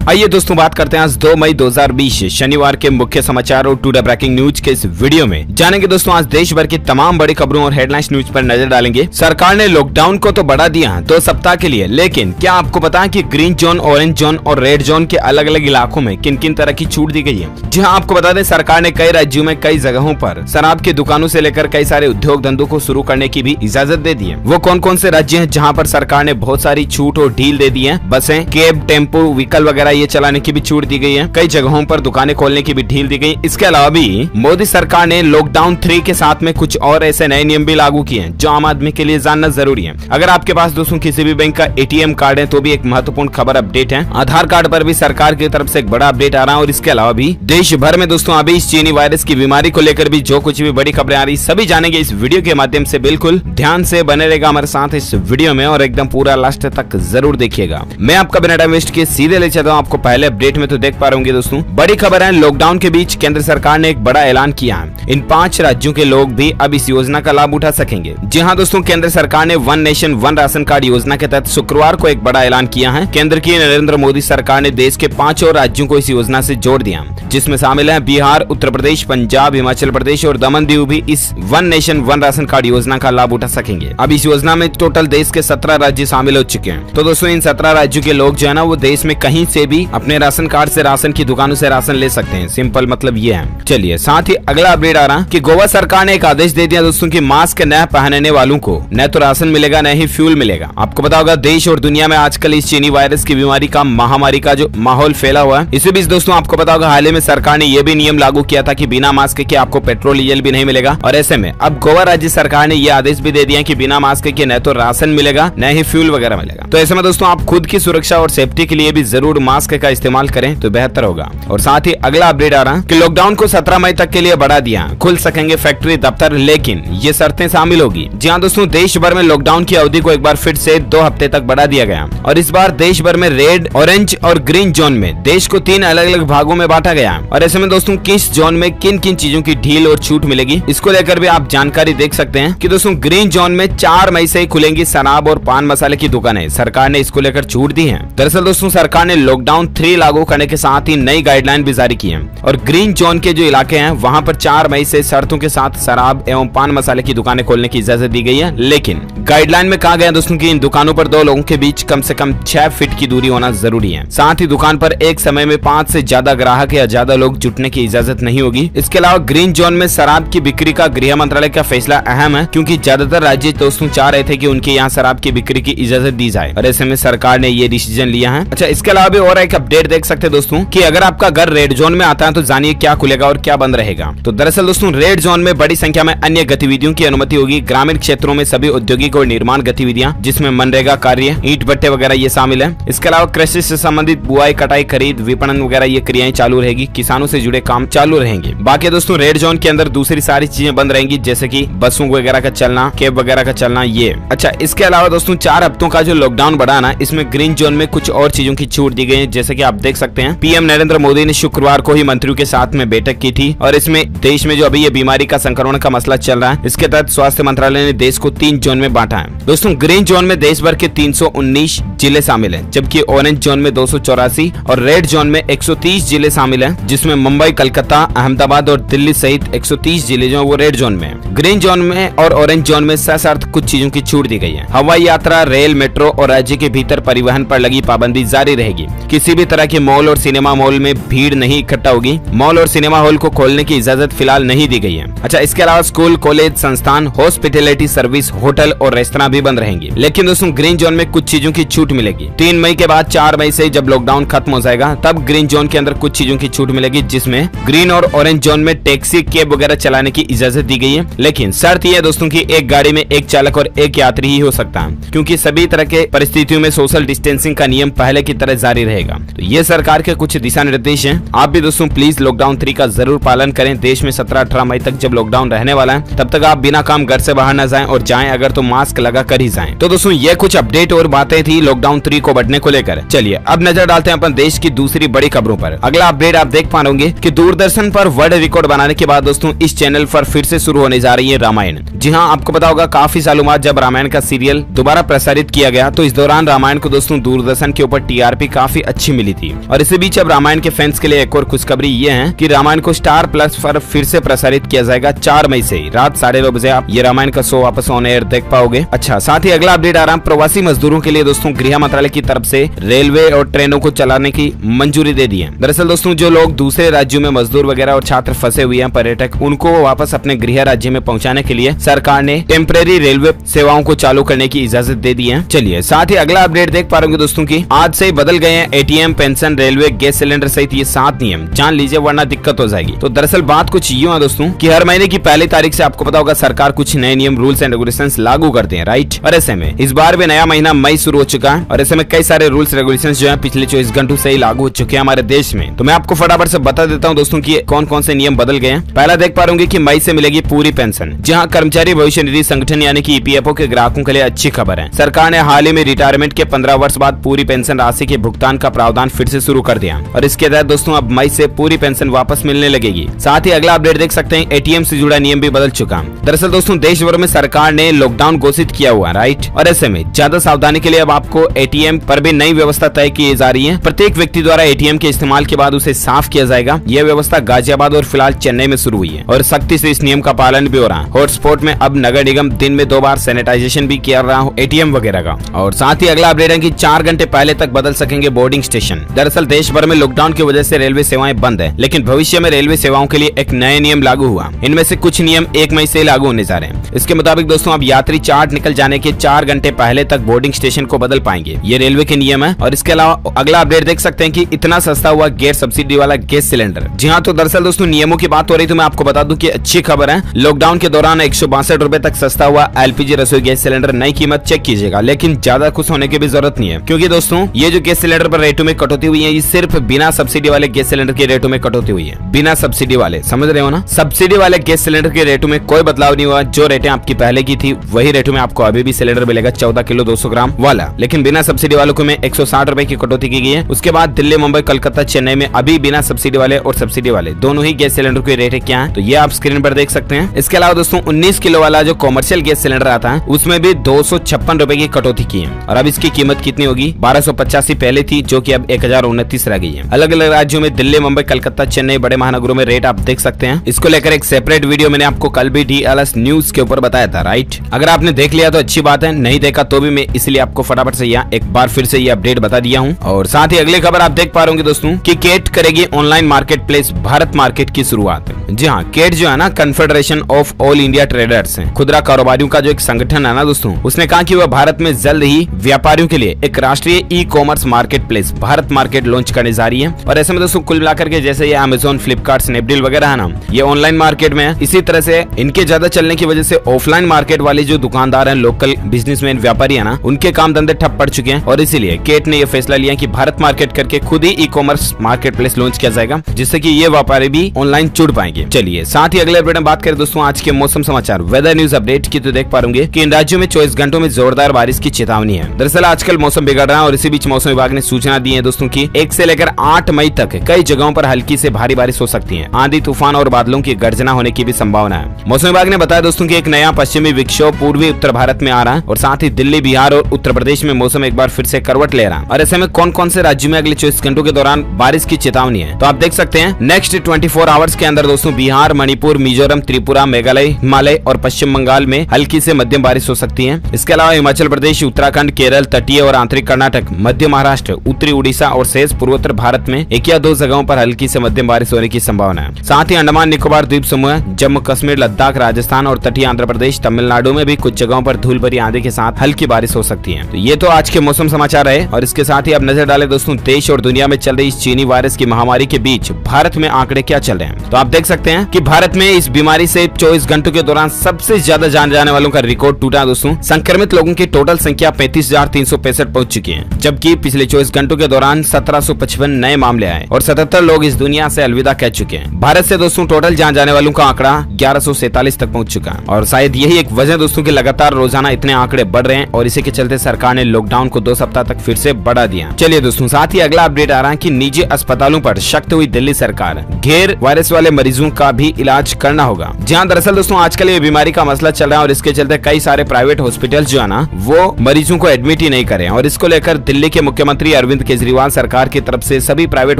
आइए दोस्तों बात करते हैं आज 2 मई 2020 शनिवार के मुख्य समाचार और टुडे ब्रेकिंग न्यूज के इस वीडियो में जानेंगे दोस्तों आज देश भर की तमाम बड़ी खबरों और हेडलाइंस न्यूज पर नजर डालेंगे। सरकार ने लॉकडाउन को तो बढ़ा दिया 2 सप्ताह के लिए, लेकिन क्या आपको पता है कि ग्रीन जोन, ऑरेंज जोन और रेड जोन के अलग अलग इलाकों में किन किन तरह की छूट दी गई है। जी हाँ, आपको बता दें सरकार ने कई राज्यों में कई जगहों पर शराब की दुकानों से लेकर कई सारे उद्योग धंधों को शुरू करने की भी इजाजत दे दी है। वो कौन कौन से राज्य हैं जहाँ पर सरकार ने बहुत सारी छूट और ढील दे दी है। बसें, कैब, टेम्पो, व्हीकल वगैरह ये चलाने की भी छूट दी गई है। कई जगहों पर दुकानें खोलने की भी ढील दी गई। इसके अलावा भी मोदी सरकार ने लॉकडाउन 3 के साथ में कुछ और ऐसे नए नियम भी लागू किए हैं जो आम आदमी के लिए जानना जरूरी है। अगर आपके पास दोस्तों किसी भी बैंक का ATM कार्ड है तो भी एक महत्वपूर्ण खबर अपडेट है। आधार कार्ड पर भी सरकार की तरफ से एक बड़ा अपडेट आ रहा है। और इसके अलावा भी देश भर में दोस्तों अभी इस चीनी वायरस की बीमारी को लेकर भी जो कुछ भी बड़ी खबरें आ रही सभी जानेंगे इस वीडियो के माध्यम से। बिल्कुल ध्यान से बने रहेगा हमारे साथ इस वीडियो में और एकदम पूरा लास्ट तक जरूर देखिएगा। मैं आपका बिना टाइम वेस्ट किए सीधे ले चलता हूँ आपको पहले अपडेट में। तो देख पा रहे दोस्तों बड़ी खबर है, लॉकडाउन के बीच केंद्र सरकार ने एक बड़ा ऐलान किया है। इन 5 राज्यों के लोग भी अब इस योजना का लाभ उठा सकेंगे। जी हां दोस्तों, केंद्र सरकार ने one nation one ration card योजना के तहत शुक्रवार को एक बड़ा ऐलान किया है। केंद्र की नरेंद्र मोदी सरकार ने देश के 5 और राज्यों को इस योजना से जोड़ दिया, जिसमें शामिल है बिहार, उत्तर प्रदेश, पंजाब, हिमाचल प्रदेश और दमन दीव भी इस one nation one ration card योजना का लाभ उठा सकेंगे। अब इस योजना में टोटल देश के 17 राज्य शामिल हो चुके हैं। तो दोस्तों इन 17 राज्यों के लोग जो है ना वो देश में कहीं से भी अपने राशन कार्ड से राशन की दुकानों से राशन ले सकते हैं। सिंपल मतलब ये है। चलिए साथ ही अगला अपडेट आ रहा कि गोवा सरकार ने एक आदेश दे दिया दोस्तों कि मास्क न पहनने वालों को न तो राशन मिलेगा न ही फ्यूल मिलेगा। आपको पता होगा देश और दुनिया में आजकल इस चीनी वायरस की बीमारी का महामारी का जो माहौल फैला हुआ है। इसी बीच दोस्तों आपको पता होगा हाल ही में सरकार ने यह भी नियम लागू किया था कि बिना मास्क के आपको पेट्रोल डीजल भी नहीं मिलेगा। और ऐसे में अब गोवा राज्य सरकार ने यह आदेश भी दे दिया कि बिना मास्क के न तो राशन मिलेगा न ही फ्यूल वगैरह मिलेगा। तो ऐसे में दोस्तों आप खुद की सुरक्षा और सेफ्टी के लिए भी जरूर मास्क का इस्तेमाल करें तो बेहतर होगा। और साथ ही अगला अपडेट आ रहा कि लॉकडाउन को 17 मई तक के लिए बढ़ा दिया। खुल सकेंगे फैक्ट्री, दफ्तर, लेकिन ये शर्तें शामिल होगी। जी हाँ दोस्तों, देश भर में लॉकडाउन की अवधि को एक बार फिर से 2 हफ्ते तक बढ़ा दिया गया और इस बार देश भर में रेड, ऑरेंज और ग्रीन जोन में देश को 3 अलग अलग भागों में बांटा गया। और ऐसे में दोस्तों किस जोन में किन किन चीजों की ढील और छूट मिलेगी इसको लेकर भी आप जानकारी देख सकते हैं कि दोस्तों ग्रीन जोन में 4 मई से खुलेंगी शराब और पान मसाले की दुकानें। सरकार ने इसको लेकर छूट दी है। दरअसल दोस्तों सरकार ने लॉकडाउन 3 लागू करने के साथ ही नई गाइडलाइन भी जारी की है और ग्रीन जोन के जो इलाके हैं वहां पर 4 मई से शर्तों के साथ शराब एवं पान मसाले की दुकानें खोलने की इजाजत दी गई है। लेकिन गाइडलाइन में कहा गया दोस्तों कि इन दुकानों पर 2 लोगों के बीच कम से कम 6 फीट की दूरी होना जरूरी है। साथ ही दुकान पर एक समय में 5 से ज्यादा ग्राहक या ज्यादा लोग जुटने की इजाजत नहीं होगी। इसके अलावा ग्रीन जोन में शराब की बिक्री का गृह मंत्रालय का फैसला अहम है, क्योंकि ज्यादातर राज्य दोस्तों चाह रहे थे कि उनके यहाँ शराब की बिक्री की इजाजत दी जाए और ऐसे में सरकार ने ये डिसीजन लिया है। अच्छा, इसके अलावा भी और एक अपडेट देख सकते हैं दोस्तों कि अगर आपका घर रेड जोन में आता है तो जानिए क्या खुलेगा और क्या बंद रहेगा। तो दरअसल दोस्तों रेड जोन में बड़ी संख्या में अन्य गतिविधियों की अनुमति होगी। ग्रामीण क्षेत्रों में सभी औद्योगिक और निर्माण गतिविधियां जिसमें मनरेगा कार्य, ईंट भट्टे वगैरह ये शामिल है। इसके अलावा कृषि से संबंधित बुआई, कटाई, खरीद, विपणन वगैरह ये क्रियाएं चालू रहेगी। किसानों से जुड़े काम चालू रहेंगे। बाकी दोस्तों रेड जोन के अंदर दूसरी सारी चीजें बंद रहेंगी, जैसे की बसों वगैरह का चलना, कैब वगैरह का चलना ये। अच्छा, इसके अलावा दोस्तों 4 हफ्तों का जो लॉकडाउन बढ़ाना, इसमें ग्रीन जोन में कुछ और चीजों की छूट दी गई है। जैसे की आप देख सकते हैं PM नरेंद्र मोदी ने शुक्रवार को ही मंत्रियों के साथ में बैठक की थी और इसमें देश में जो अभी ये बीमारी का संक्रमण का मसला चल रहा है इसके तहत स्वास्थ्य मंत्रालय ने देश को 3 जोन में बांटा है। दोस्तों ग्रीन जोन में देश भर के 319 जिले शामिल हैं, जबकि ऑरेंज जोन में 284 और रेड जोन में 130 जिले शामिल हैं, जिसमें मुंबई, कलकत्ता, अहमदाबाद और दिल्ली सहित 130 जिले जो वो रेड जोन में है। ग्रीन जोन में और ऑरेंज जोन में सशर्त कुछ चीजों की छूट दी गई है। हवाई यात्रा, रेल, मेट्रो और राज्य के भीतर परिवहन पर लगी पाबंदी जारी रहेगी। किसी भी तरह के मॉल और सिनेमा मॉल में भीड़ नहीं इकट्ठा होगी। मॉल और सिनेमा हॉल को खोलने की इजाजत फिलहाल नहीं दी गई है। अच्छा, इसके अलावा स्कूल, कॉलेज, संस्थान, हॉस्पिटैलिटी सर्विस, होटल और रेस्तरां भी बंद रहेंगे। लेकिन दोस्तों ग्रीन जोन में कुछ चीजों की छूट मिलेगी। 3 मई के बाद 4 मई से जब लॉकडाउन खत्म हो जाएगा तब ग्रीन जोन के अंदर कुछ चीजों की छूट मिलेगी, जिसमें ग्रीन और ऑरेंज जोन में टैक्सी, कैब वगैरह चलाने की इजाजत दी गई है। लेकिन शर्त यह है दोस्तों की एक गाड़ी में एक चालक और एक यात्री ही हो सकता है, क्योंकि सभी तरह के परिस्थितियों में सोशल डिस्टेंसिंग का नियम पहले की तरह जारी रहेगा। तो ये सरकार के कुछ दिशा निर्देश हैं। आप भी दोस्तों प्लीज लॉकडाउन 3 का जरूर पालन करें। देश में 17-18 मई तक जब लॉकडाउन रहने वाला है तब तक आप बिना काम घर से बाहर न जाएं और जाएं अगर तो मास्क लगा कर ही जाएं। तो दोस्तों ये कुछ अपडेट और बातें थी लॉकडाउन 3 को बढ़ने को लेकर। चलिए अब नजर डालते हैं अपन देश की दूसरी बड़ी खबरों पर। अगला अपडेट आप देख पा रहे होंगे कि दूरदर्शन पर वर्ल्ड रिकॉर्ड बनाने के बाद दोस्तों इस चैनल पर फिर से शुरू होने जा रही है रामायण। जी हाँ, आपको पता होगा काफी सालों बाद जब रामायण का सीरियल दोबारा प्रसारित किया गया तो इस दौरान रामायण को दोस्तों दूरदर्शन के ऊपर TRP काफी अच्छी मिली थी। और इसी बीच अब रामायण के फैंस के लिए एक और खुशखबरी ये है कि रामायण को स्टार प्लस पर फिर से प्रसारित किया जाएगा 4 मई से रात 9:30 बजे आप ये रामायण का शो वापस ऑन एयर देख पाओगे। अच्छा, साथ ही अगला अपडेट आ रहा है प्रवासी मजदूरों के लिए दोस्तों, गृह मंत्रालय की तरफ से रेलवे और ट्रेनों को चलाने की मंजूरी दे दी है। दरअसल दोस्तों, जो लोग दूसरे राज्यों में मजदूर वगैरह और छात्र फंसे हुए हैं, पर्यटक, उनको वापस अपने गृह राज्य में पहुंचाने के लिए सरकार ने टेम्परेरी रेलवे सेवाओं को चालू करने की इजाजत दे दी है। चलिए साथ ही अगला अपडेट देख पा रहे होंगे दोस्तों की आज से बदल गए हैं ATM, pension, railway, gas cylinder सहित ये 7 नियम, जान लीजिए वरना दिक्कत हो जाएगी। तो दरअसल बात कुछ यूं है दोस्तों कि हर महीने की पहली तारीख से आपको पता होगा सरकार कुछ नए नियम, रूल्स एंड रेगुलेशंस लागू करते हैं, राइट। और ऐसे में इस बार भी नया महीना मई शुरू हो चुका है और ऐसे में कई सारे रूल्स रेगुलेशंस जो है पिछले 24 घंटों से ही लागू हो चुके हैं हमारे देश में। तो मैं आपको फटाफट से बता देता हूँ दोस्तों की कौन कौन से नियम बदल गए हैं। पहला देख पा रहे कि मई से मिलेगी पूरी पेंशन। जहाँ कर्मचारी भविष्य निधि संगठन यानी कि ईपीएफओ के ग्राहकों के लिए अच्छी खबर है। सरकार ने हाल ही में रिटायरमेंट के 15 वर्ष बाद पूरी पेंशन राशि के भुगतान का प्रावधान फिर से शुरू कर दिया और इसके तहत दोस्तों अब मई से पूरी पेंशन वापस मिलने लगेगी। साथ ही अगला अपडेट देख सकते हैं एटीएम से जुड़ा नियम भी बदल चुका है। दरअसल दोस्तों देश भर में सरकार ने लॉकडाउन घोषित किया हुआ है, राइट। और ऐसे में ज्यादा सावधानी के लिए अब आपको एटीएम पर भी नई व्यवस्था तय की जा रही है। प्रत्येक व्यक्ति द्वारा एटीएम के इस्तेमाल के बाद उसे साफ किया जाएगा। यह व्यवस्था गाजियाबाद और फिलहाल चेन्नई में शुरू हुई है और सख्ती से इस नियम का पालन भी हो रहा है। हॉटस्पॉट में अब नगर निगम दिन में 2 बार सैनिटाइजेशन भी कर रहा हो एटीएम वगैरह का। और साथ ही अगला अपडेट है कि 4 घंटे पहले तक बदल सकेंगे बोर्डिंग स्टेशन। दरअसल देश भर में लॉकडाउन की वजह से रेलवे सेवाएं बंद है, लेकिन भविष्य में रेलवे सेवाओं के लिए एक नए नियम लागू हुआ। इनमें से कुछ नियम 1 मई से लागू होने जा रहे हैं। इसके मुताबिक दोस्तों अब यात्री चार्ट निकल जाने के 4 घंटे पहले तक बोर्डिंग स्टेशन को बदल पाएंगे। ये रेलवे के नियम है। और इसके अलावा अगला अपडेट देख सकते हैं कि इतना सस्ता हुआ गैर सब्सिडी वाला गैस सिलेंडर। जी हाँ, तो दरअसल दोस्तों नियमों की बात हो रही तो मैं आपको बता दूं कि अच्छी खबर है। लॉकडाउन के दौरान 162 रुपए तक सस्ता हुआ एलपीजी रसोई गैस सिलेंडर नई कीमत चेक कीजिएगा, लेकिन ज्यादा खुश होने की भी जरूरत नहीं है, क्योंकि दोस्तों ये जो गैस सिलेंडर पर रेटों में कटौती हुई है ये सिर्फ बिना सब्सिडी वाले गैस सिलेंडर के रेटों में कटौती हुई है। बिना सब्सिडी वाले, समझ रहे हो ना। सब्सिडी वाले गैस सिलेंडर के रेटों में कोई बदलाव नहीं हुआ। जो रेटें आपकी पहले की थी वही रेटों में आपको अभी भी सिलेंडर मिलेगा 14 किलो 200 ग्राम वाला, लेकिन बिना सब्सिडी वालों को में 160 रुपए की कटौती की गई है। उसके बाद दिल्ली, मुंबई, कलकत्ता, चेन्नई में अभी बिना सब्सिडी वाले और सब्सिडी वाले दोनों ही गैस सिलेंडर के रेट क्या है तो ये आप स्क्रीन पर देख सकते हैं। इसके अलावा दोस्तों 19 किलो वाला जो कॉमर्शियल गैस सिलेंडर आता है उसमें भी 256 रुपए की कटौती की है और अब इसकी कीमत कितनी होगी 1285 पहले थी, जो कि अब 1029 रह गई है। अलग अलग राज्यों में दिल्ली, मुंबई, कलकत्ता, चेन्नई बड़े महानगरों में रेट आप देख सकते हैं। इसको लेकर एक सेपरेट वीडियो मैंने आपको कल भी DLS न्यूज के ऊपर बताया था, राइट। अगर आपने देख लिया तो अच्छी बात है, नहीं देखा तो भी मैं इसलिए आपको फटाफट से यहाँ एक बार फिर से ये अपडेट बता दिया हूँ। और साथ ही अगली खबर आप देख पा रहे होंगे दोस्तों कि केट करेगी online market place Bharat market की शुरुआत। जी हाँ, केट जो है ना confederation of all India traders है, खुदरा कारोबारियों का जो एक संगठन है ना दोस्तों, उसने कहा कि वह भारत में जल्द ही व्यापारियों के लिए एक राष्ट्रीय ई commerce market place Bharat market launch करने जा रही है। और ऐसे में दोस्तों कुल मिलाकर के जैसे ये अमेजोन, फ्लिपकार्ट, स्नैपडील वगैरह है ना, ये ऑनलाइन मार्केट में है। इसी तरह से इनके ज्यादा चलने की वजह से ऑफलाइन मार्केट वाले जो दुकानदार हैं, लोकल बिजनेसमैन, व्यापारी है ना, उनके काम धंधे ठप पड़ चुके हैं और इसीलिए केट ने यह फैसला लिया कि भारत मार्केट करके खुद ही e commerce marketplace launch किया जाएगा, जिससे कि ये व्यापारी भी ऑनलाइन जुड़ पाएंगे। चलिए साथ ही अगले अपडेट में बात करें दोस्तों आज के मौसम समाचार वेदर न्यूज अपडेट की, तो देख पाएंगे कि इन राज्यों में 24 घंटों में जोरदार बारिश की चेतावनी है। दरअसल आजकल मौसम बिगड़ रहा है और इसी बीच मौसम विभाग ने सूचना दी है दोस्तों की 1 से लेकर 8 मई तक कई जगहों पर हल्की से भारी बारिश हो सकती है। आंधी, तूफान और बादलों की गर्जना होने की भी संभावना है। मौसम विभाग ने बताया दोस्तों की एक नया पश्चिमी विक्षोभ पूर्वी उत्तर भारत में आ रहा है और साथ ही दिल्ली, बिहार और उत्तर प्रदेश में मौसम एक बार फिर से करवट ले रहा है। और ऐसे में कौन कौन से राज्यों में अगले 24 घंटों के दौरान बारिश की चेतावनी है तो आप देख सकते हैं। नेक्स्ट 24 आवर्स के अंदर दोस्तों बिहार, मणिपुर, मिजोरम, त्रिपुरा, मेघालय, हिमालय और पश्चिम बंगाल में हल्की से मध्यम बारिश हो सकती है। इसके अलावा हिमाचल प्रदेश, उत्तराखंड, केरल, तटीय और आंतरिक कर्नाटक, मध्य महाराष्ट्र, उत्तरी उड़ीसा और शेष पूर्वोत्तर भारत में 1 या 2 जगहों पर हल्की से मध्यम बारिश होने की संभावना है। साथ ही अंडमान निकोबार द्वीप समूह, जम्मू कश्मीर, लद्दाख, राजस्थान और तटीय आंध्र प्रदेश, तमिलनाडु में भी कुछ जगहों पर धूल भरी आंधी के साथ हल्की बारिश हो सकती है। तो ये तो आज के मौसम समाचार है और इसके साथ ही अब नजर डालें दोस्तों देश और दुनिया में चल रही इस चीनी वायरस की महामारी के बीच भारत में आंकड़े क्या चल रहे हैं। तो आप देख सकते हैं कि भारत में इस बीमारी से 24 घंटों के दौरान सबसे ज्यादा जान जाने वालों का रिकॉर्ड टूटा दोस्तों। संक्रमित लोगों की टोटल संख्या 35,365 पहुंच चुकी है, जबकि पिछले 24 घंटों के दौरान 1755 नए मामले आए और 77 लोग इस दुनिया से अलविदा कह चुके हैं। भारत से दोस्तों टोटल जान जाने वालों का आंकड़ा 1147 तक पहुंच चुका है और शायद यही एक वजह दोस्तों की लगातार रोजाना इतने आंकड़े बढ़ रहे हैं और इसी के चलते सरकार ने लॉकडाउन को 2 सप्ताह तक फिर से बढ़ा दिया। चलिए दोस्तों साथ ही अगला अपडेट आ रहा है कि निजी अस्पतालों पर सख्त हुई दिल्ली सरकार, घेर वायरस वाले मरीजों का भी इलाज करना होगा। जहां दरअसल दोस्तों आजकल ये बीमारी का मसला चल रहा है और इसके चलते कई सारे प्राइवेट हॉस्पिटल जो है ना वो मरीजों को एडमिट ही नहीं करे और इसको लेकर दिल्ली के मुख्यमंत्री अरविंद अरविंद केजरीवाल सरकार की तरफ से सभी प्राइवेट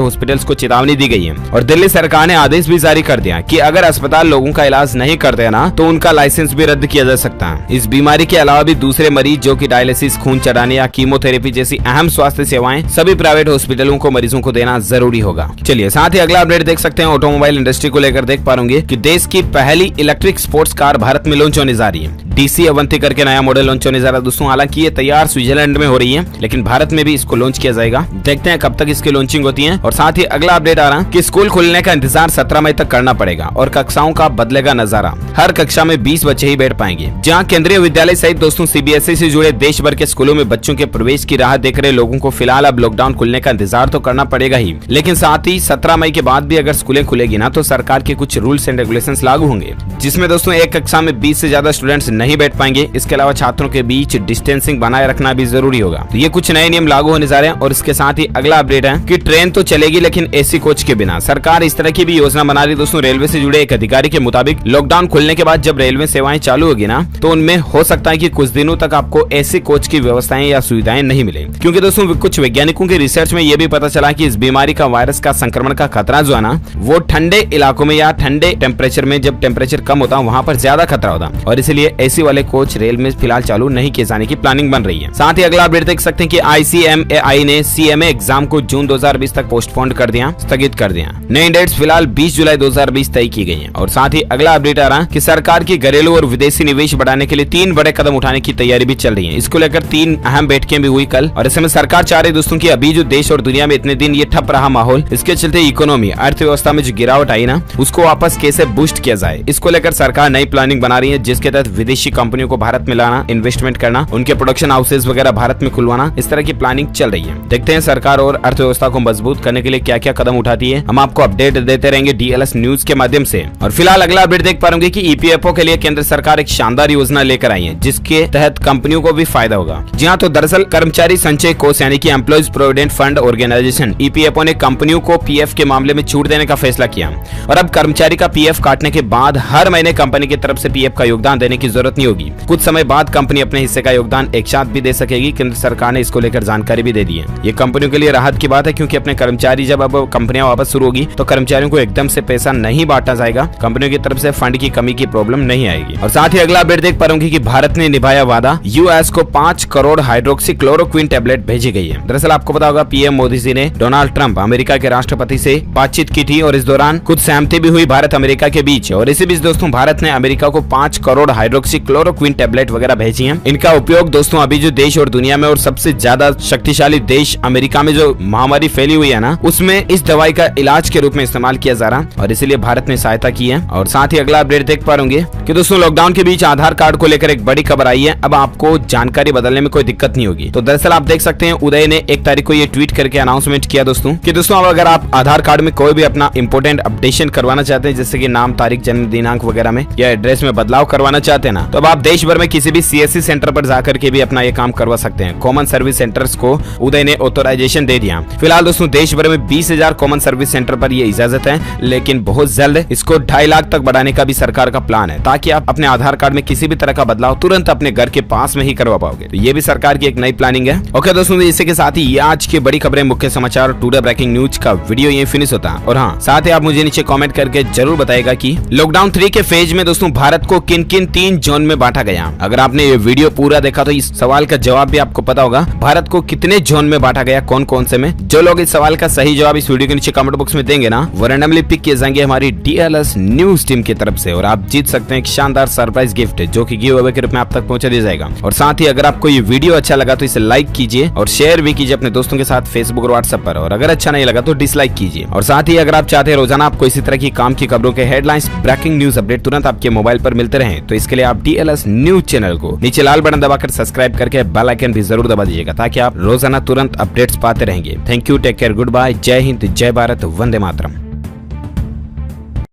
हॉस्पिटल्स को चेतावनी दी गई है और दिल्ली सरकार ने आदेश भी जारी कर दिया कि अगर अस्पताल लोगों का इलाज नहीं करते ना तो उनका लाइसेंस भी रद्द किया जा सकता है। इस बीमारी के अलावा भी दूसरे मरीज जो कि डायलिसिस, खून चढ़ाने या कीमोथेरेपी जैसी अहम स्वास्थ्य सेवाएं सभी प्राइवेट हॉस्पिटलों को मरीजों को देना जरूरी होगा। चलिए साथ ही अगला अपडेट देख सकते हैं। ऑटोमोबाइल इंडस्ट्री को लेकर देख पा रहे कि देश की पहली इलेक्ट्रिक स्पोर्ट्स कार भारत में लॉन्च होने जा रही है। DC अवंती करके नया मॉडल लॉन्च होने जा रहा है दोस्तों। हालांकि ये तैयार स्विट्जरलैंड में हो रही है, लेकिन भारत में भी इसको लॉन्च किया जाएगा। देखते हैं कब तक इसकी लॉन्चिंग होती है। और साथ ही अगला अपडेट आ रहा है कि स्कूल खुलने का इंतजार 17 मई तक करना पड़ेगा और कक्षाओं का बदलेगा नजारा। हर कक्षा में 20 बच्चे ही बैठ पाएंगे। जहां केंद्रीय विद्यालय सहित दोस्तों CBSE से जुड़े देश भर के स्कूलों में बच्चों के प्रवेश की राह देख रहे लोगों को फिलहाल अब लॉकडाउन खुलने का इंतजार तो करना पड़ेगा ही, लेकिन साथ ही 17 मई के बाद भी अगर स्कूलें खुलेगी ना तो सरकार के कुछ रूल्स एंड रेगुलेशंस लागू होंगे, जिसमें दोस्तों एक कक्षा में 20 से ज्यादा स्टूडेंट्स नहीं बैठ पाएंगे। इसके अलावा छात्रों के बीच डिस्टेंसिंग बनाए रखना भी जरूरी होगा। तो ये कुछ नए नियम लागू होने जा रहे हैं। और इसके साथ ही अगला अपडेट है कि ट्रेन तो चलेगी लेकिन AC कोच के बिना। सरकार इस तरह की भी योजना बना रही दोस्तों। रेलवे से जुड़े एक अधिकारी के मुताबिक लॉकडाउन खुलने के बाद जब रेलवे सेवाएं चालू होगी ना तो उनमें हो सकता है कि कुछ दिनों तक आपको AC कोच की व्यवस्थाएं या सुविधाएं नहीं मिले, क्योंकि दोस्तों कुछ वैज्ञानिकों की रिसर्च में यह भी पता चला कि इस बीमारी का वायरस का संक्रमण का खतरा जो है ना वो ठंडे इलाकों में या ठंडे टेम्परेचर में, जब टेम्परेचर कम होता है वहां पर ज्यादा खतरा होता है और इसलिए AC वाले कोच रेल में फिलहाल चालू नहीं किए जाने की प्लानिंग बन रही है। साथ ही अगला अपडेट देख सकते हैं कि ICMAI ने CMA एग्जाम को जून 2020 तक पोस्टपोन कर दिया, स्थगित कर दिया। नई डेट्स फिलहाल 20 जुलाई 2020 तय की गई है। और साथ ही अगला अपडेट आ रहा है कि सरकार की घरेलू और विदेशी निवेश बढ़ाने के लिए 3 बड़े कदम उठाने की तैयारी भी चल रही है। इसको लेकर 3 अहम बैठकें भी हुई कल और इसमें सरकार चाह रही दोस्तों की अभी जो देश और दुनिया में इतने दिन ये ठप रहा माहौल, इसके चलते इकोनॉमी, अर्थव्यवस्था में जो गिरावट आई ना उसको वापस कैसे बूस्ट किया जाए, इसको लेकर सरकार नई प्लानिंग बना रही है, जिसके तहत विदेशी कंपनियों को भारत में लाना, इन्वेस्टमेंट करना, उनके प्रोडक्शन हाउसेज वगैरह भारत में खुलवाना, इस तरह की प्लानिंग चल रही है। देखते हैं सरकार और अर्थव्यवस्था को मजबूत करने के लिए क्या क्या कदम उठाती है। हम आपको अपडेट देते रहेंगे DLS न्यूज के माध्यम से। और फिलहाल अगला अपडेट देख पा रहे कि EPFO के लिए केंद्र सरकार एक शानदार योजना लेकर आई है, जिसके तहत कंपनियों को भी फायदा होगा। जी हाँ, तो दरअसल कर्मचारी संचय कोष यानी कि employees provident fund organisation EPFO ने कंपनियों को PF के मामले में छूट देने का फैसला किया और अब कर्मचारी का PF काटने के बाद हर महीने कंपनी की तरफ से PF का योगदान देने की जरूरत नहीं होगी। कुछ समय बाद कंपनी अपने हिस्से का योगदान एक साथ भी दे सकेगी। केंद्र सरकार ने इसको लेकर जानकारी भी दे दी है। ये कंपनियों के लिए राहत की बात है, क्योंकि अपने कर्मचारी जब अब कंपनियां वापस शुरू होगी तो कर्मचारियों को एकदम से पैसा नहीं बांटा जाएगा। कंपनियों की तरफ से फंड की कमी की प्रॉब्लम नहीं आएगी। और साथ ही अगला अपडेट देख पा रहे कि भारत ने निभाया वादा, US को 5 करोड़ हाइड्रोक्सी क्लोरोक्विन टेबलेट भेजी गई है। दरअसल आपको पता होगा PM मोदी जी ने डोनाल्ड ट्रंप अमेरिका के राष्ट्रपति से बातचीत की थी और इस दौरान कुछ सहमति भी हुई भारत अमेरिका के बीच। और इसी बीच दोस्तों भारत ने अमेरिका को 5 करोड़ हाइड्रोक्सी क्लोरोक्विन टेबलेट वगैरह भेजी है। इनका उपयोग दोस्तों अभी जो देश और दुनिया में और सबसे ज्यादा शक्तिशाली देश अमेरिका में जो महामारी फैली हुई है ना उसमें इस दवाई का इलाज के रूप में इस्तेमाल किया जा रहा और इसीलिए भारत ने सहायता की है। और साथ ही अगला अपडेट देख पा रहे कि दोस्तों लॉकडाउन के बीच आधार कार्ड को लेकर एक बड़ी खबर आई है। अब आपको जानकारी बदलने में कोई दिक्कत नहीं होगी। तो दरअसल आप देख सकते हैं उदय ने 1 तारीख को ये ट्वीट करके अनाउंसमेंट किया दोस्तों कि दोस्तों अब अगर आप आधार कार्ड में कोई भी अपना इंपोर्टेंट अपडेशन करवाना चाहते हैं, जैसे कि नाम, तारीख, जन्म दिनांक वगैरह में या एड्रेस में बदलाव करवाना चाहते हैं ना, तो अब आप देश भर में किसी भी CSC सेंटर पर जाकर के भी अपना ये काम करवा सकते हैं। कॉमन सर्विस सेंटर्स को उदय ने ऑथराइजेशन दे दिया। फिलहाल दोस्तों देश भर में 20,000 कॉमन सर्विस सेंटर पर ये इजाजत है, लेकिन बहुत जल्द इसको 2.5 लाख तक बढ़ाने का भी सरकार का प्लान है, ताकि आप अपने आधार कार्ड में किसी भी तरह का बदलाव तुरंत अपने घर के पास में ही करवा पाओगे। तो ये भी सरकार की एक नई प्लानिंग है। ओके दोस्तों, इसी के साथ ही ये आज की बड़ी खबरें, मुख्य समाचार, टुडे ब्रेकिंग न्यूज का वीडियो ये फिनिश होता है। और हाँ, साथ ही आप मुझे नीचे कमेंट करके जरूर बताएगा कि लॉकडाउन 3 के फेज में दोस्तों भारत को किन किन 3 जोन में बांटा गया। अगर आपने ये वीडियो पूरा देखा तो इस सवाल का जवाब भी आपको पता होगा, भारत को कितने जोन में बांटा गया, कौन कौन से में। जो लोग इस सवाल का सही जवाब इस वीडियो के नीचे कमेंट बॉक्स में देंगे ना, वो रैंडमली पिक किए जाएंगे हमारी DLS न्यूज टीम की तरफ से और आप जीत सकते हैं एक शानदार सरप्राइज गिफ्ट, जो कि गिव अवे के रूप में आप तक पहुंचा दिया जाएगा। और साथ ही अगर आपको ये वीडियो अच्छा लगा तो इसे लाइक कीजिए और शेयर भी कीजिए अपने दोस्तों के साथ फेसबुक और व्हाट्सएप पर। और अगर अच्छा नहीं लगा तो डिसलाइक कीजिए। और साथ ही अगर आप चाहते हैं रोजाना आपको इसी तरह की काम की खबरों के हेडलाइंस, ब्रेकिंग न्यूज अपडेट तुरंत आपके मोबाइल पर मिलते रहे, तो इसके लिए आप DLS न्यूज चैनल को नीचे लाल बटन दबाकर सब्सक्राइब करके बेल आइकन भी जरूर दबा दीजिएगा, ताकि आप रोजाना तुरंत अपडेट्स पाते रहेंगे। Thank you, take care, goodbye, जय हिंद, जय भारत, वंदे मातरम।